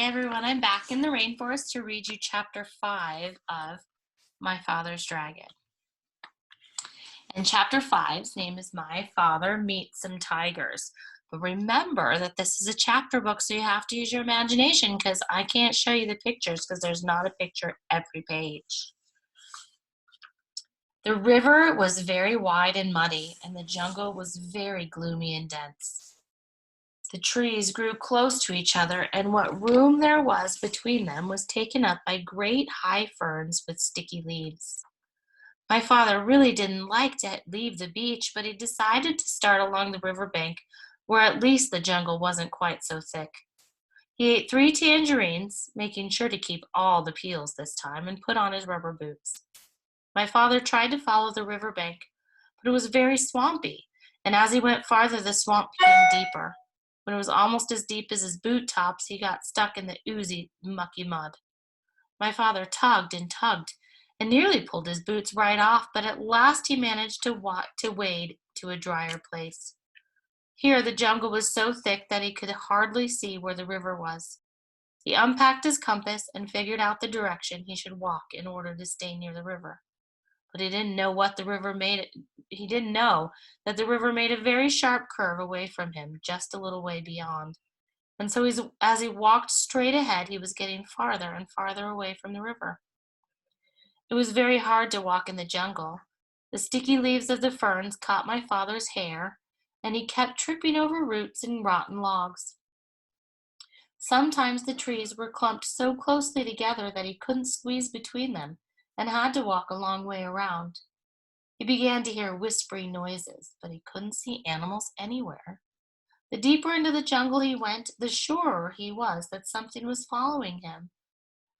Hi everyone, I'm back in the rainforest to read you chapter 5 of My Father's Dragon. And chapter 5's name is My Father Meets Some Tigers. But remember that this is a chapter book, so you have to use your imagination because I can't show you the pictures because there's not a picture every page. The river was very wide and muddy, and the jungle was very gloomy and dense. The trees grew close to each other, and what room there was between them was taken up by great high ferns with sticky leaves. My father really didn't like to leave the beach, but he decided to start along the riverbank, where at least the jungle wasn't quite so thick. He ate 3 tangerines, making sure to keep all the peels this time, and put on his rubber boots. My father tried to follow the riverbank, but it was very swampy, and as he went farther, the swamp became deeper. When it was almost as deep as his boot tops, he got stuck in the oozy, mucky mud. My father tugged and nearly pulled his boots right off, but at last he managed to wade to a drier place. Here the jungle was so thick that he could hardly see where the river was. He unpacked his compass and figured out the direction he should walk in order to stay near the river. But he didn't know that the river made a very sharp curve away from him, just a little way beyond. And so as he walked straight ahead, he was getting farther and farther away from the river. It was very hard to walk in the jungle. The sticky leaves of the ferns caught my father's hair, and he kept tripping over roots and rotten logs. Sometimes the trees were clumped so closely together that he couldn't squeeze between them and had to walk a long way around. He began to hear whispering noises, but he couldn't see animals anywhere. The deeper into the jungle he went, the surer he was that something was following him.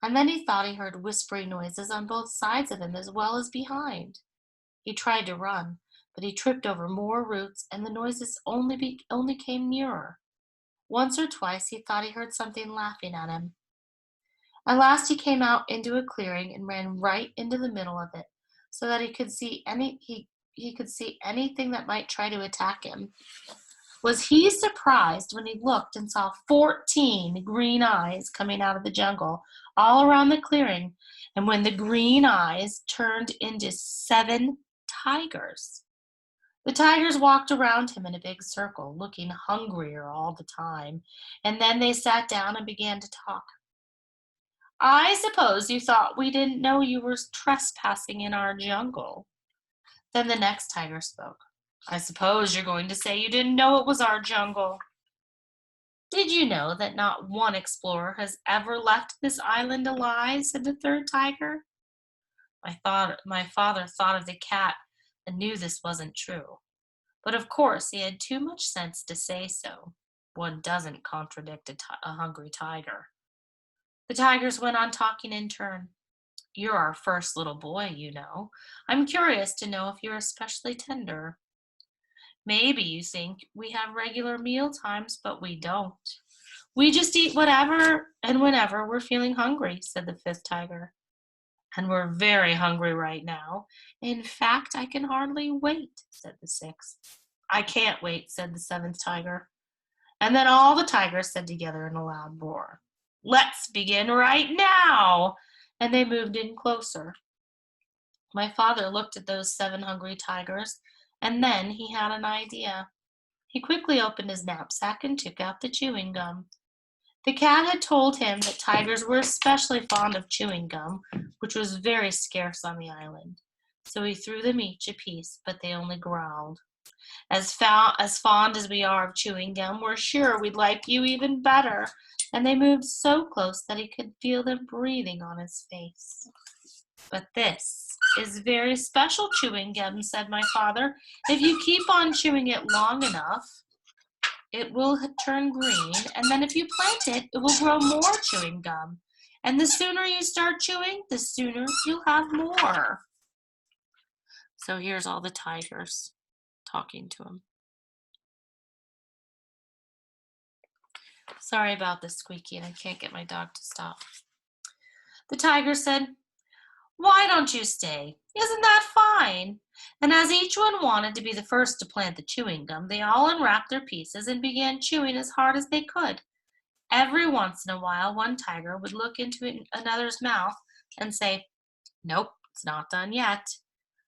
And then he thought he heard whispering noises on both sides of him as well as behind. He tried to run, but he tripped over more roots, and the noises only came nearer. Once or twice he thought he heard something laughing at him. At last he came out into a clearing and ran right into the middle of it, so that he could see anything that might try to attack him. Was he surprised when he looked and saw 14 green eyes coming out of the jungle all around the clearing, and when the green eyes turned into 7 tigers. The tigers walked around him in a big circle, looking hungrier all the time, and then they sat down and began to talk. "I suppose you thought we didn't know you were trespassing in our jungle." Then the next tiger spoke. "I suppose you're going to say you didn't know it was our jungle." "Did you know that not one explorer has ever left this island alive?" said the third tiger. My father thought of the cat and knew this wasn't true. But of course he had too much sense to say so. One doesn't contradict a hungry tiger. The tigers went on talking in turn. "You're our first little boy, you know. I'm curious to know if you're especially tender. Maybe you think we have regular meal times, but we don't. We just eat whatever and whenever we're feeling hungry," said the fifth tiger. "And we're very hungry right now. In fact, I can hardly wait," said the sixth. "I can't wait," said the seventh tiger. And then all the tigers said together in a loud roar, "Let's begin right now!" And they moved in closer. My father looked at those 7 hungry tigers, and then he had an idea. He quickly opened his knapsack and took out the chewing gum. The cat had told him that tigers were especially fond of chewing gum, which was very scarce on the island. So he threw them each a piece, but they only growled. As fond as we are of chewing gum, we're sure we'd like you even better." And they moved so close that he could feel them breathing on his face. "But this is very special chewing gum," said my father. "If you keep on chewing it long enough, it will turn green, and then if you plant it, it will grow more chewing gum. And the sooner you start chewing, the sooner you'll have more." So here's all the tigers talking to him. Sorry about the squeaking. I can't get my dog to stop. The tiger said, "Why don't you stay? Isn't that fine?" And as each one wanted to be the first to plant the chewing gum, they all unwrapped their pieces and began chewing as hard as they could. Every once in a while, one tiger would look into another's mouth and say, "Nope, it's not done yet."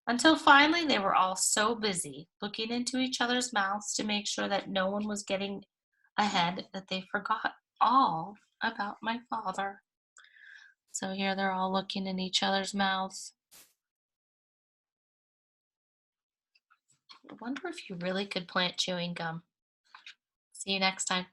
Until finally they were all so busy looking into each other's mouths to make sure that no one was getting ahead that they forgot all about my father. So here they're all looking in each other's mouths. I wonder if you really could plant chewing gum. See you next time.